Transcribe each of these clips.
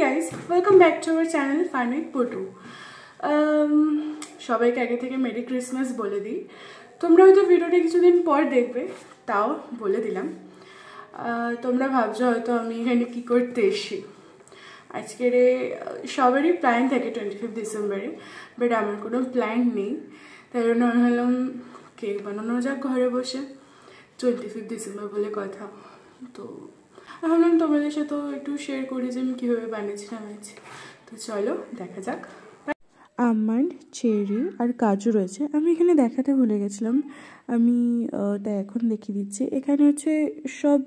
Guys, welcome back to our channel fun with পটু। সবাইকে আগে থেকে মেরি ক্রিসমাস বলে দিই। তোমরা হয়তো ভিডিওটা কিছুদিন পর দেখবে, তাও বলে দিলাম। তোমরা ভাবছো হয়তো আমি এখানে কী করতে এসেছি। আজকের সবারই প্ল্যান থাকে 25 ডিসেম্বরে, বাট আমার কোনো প্ল্যান নেই। তাই জন্য ভাবলাম কেক বানানো যাক ঘরে বসে, 25 ডিসেম্বর বলে কথা। তো ভাবলাম তোমাদের সাথেও একটু শেয়ার করি যে আমি কীভাবে বানিয়েছিলাম আজ। তো চলো দেখা যাক। আমন্ড, চেরি আর কাজু রয়েছে। আমি এখানে দেখাতে ভুলে গেছিলাম, আমি তাই এখন দেখিয়ে দিচ্ছি। এখানে হচ্ছে সব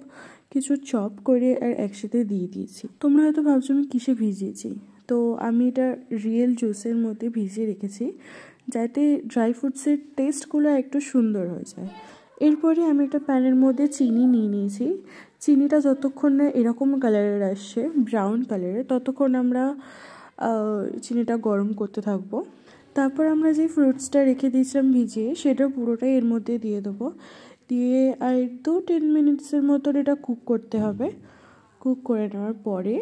কিছু চপ করে আর একসাথে দিয়ে দিয়েছি। তোমরা হয়তো ভাবছো আমি কিসে ভিজিয়েছি, তো আমি এটা রিয়েল জুসের মধ্যে ভিজিয়ে রেখেছি যাতে ড্রাই ফ্রুটসের টেস্টগুলো একটু সুন্দর হয়ে যায়। এরপরে আমি একটা প্যানের মধ্যে চিনি নিয়ে নিয়েছি। চিনিটা যতক্ষণ না এরকম কালারের আসছে, ব্রাউন কালারের, ততক্ষণ আমরা চিনিটা গরম করতে থাকবো। তারপর আমরা যে ফ্রুটসটা রেখে দিয়েছিলাম ভিজিয়ে, সেটা পুরোটাই এর মধ্যে দিয়ে দেবো। দিয়ে আর 2-10 মিনিটসের মতন এটা কুক করতে হবে। কুক করে নেওয়ার পরে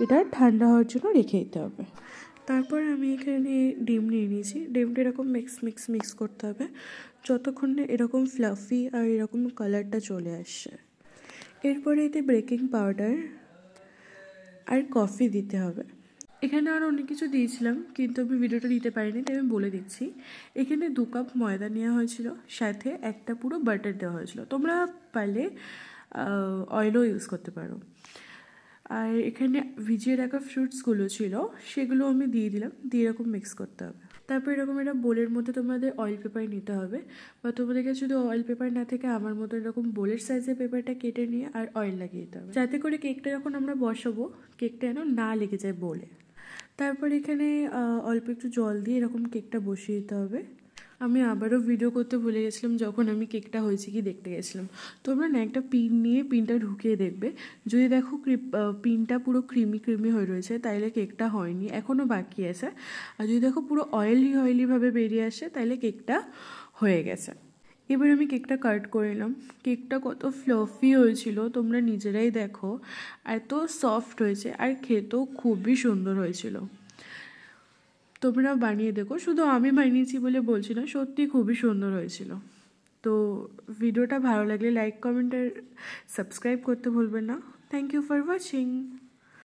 এটা ঠান্ডা হওয়ার জন্য রেখে দিতে হবে। তারপর আমি এখানে ডিম নিয়ে নিয়েছি। ডিমটা এরকম মিক্স করতে হবে যতক্ষণ না এরকম ফ্লাফি আর এরকম কালারটা চলে আসছে। এরপরে এতে বেকিং পাউডার আর কফি দিতে হবে। এখানে আরও অনেক কিছু দিয়েছিলাম, কিন্তু আমি ভিডিওটা দিতে পারিনি, তাই আমি বলে দিচ্ছি। এখানে 2 কাপ ময়দা নেওয়া হয়েছিল, সাথে একটা পুরো বাটার দেওয়া হয়েছিল। তোমরা পারলে অয়েলও ইউজ করতে পারো। আর এখানে ভিজিয়ে রাখা ফ্রুটসগুলো ছিল, সেগুলো আমি দিয়ে দিলাম। দিয়ে এরকম মিক্স করতে হবে। তারপর এরকম একটা বোলের মধ্যে তোমাদের অয়েল পেপার নিতে হবে, বা তোমাদের কাছে যদি অয়েল পেপার না থাকে আমার মতো এরকম বোলের সাইজের পেপারটা কেটে নিয়ে আর অয়েল লাগিয়ে দিতে হবে, যাতে করে কেকটা যখন আমরা বসাবো কেকটা যেন না লেগে যায় বোলে। তারপর এখানে অল্প একটু জল দিয়ে এরকম কেকটা বসিয়ে দিতে হবে। আমি আবারও ভিডিও করতে ভুলে গেছিলাম যখন আমি কেকটা হয়েছে কি দেখতে গেছিলাম। তোমরা না একটা পিন নিয়ে পিনটা ঢুকিয়ে দেখবে, যদি দেখো পিনটা পুরো ক্রিমি হয়ে রয়েছে তাইলে কেকটা হয়নি, এখনও বাকি আছে। আর যদি দেখো পুরো অয়েলিভাবে বেরিয়ে আসে তাইলে কেকটা হয়ে গেছে। এবার আমি কেকটা কাট করে নিলাম। কেকটা কত ফ্লাফি হয়েছিল তোমরা নিজেরাই দেখো, এত সফট হয়েছে আর খেতেও খুবই সুন্দর হয়েছিল। তোমরা বানিয়ে দেখো, শুধু আমি বানিয়েছি বলে বলছি না, সত্যি খুবই সুন্দর হয়েছিল। তো ভিডিওটা ভালো লাগলে লাইক, কমেন্ট আর সাবস্ক্রাইব করতে ভুলবেন না। Thank you for watching.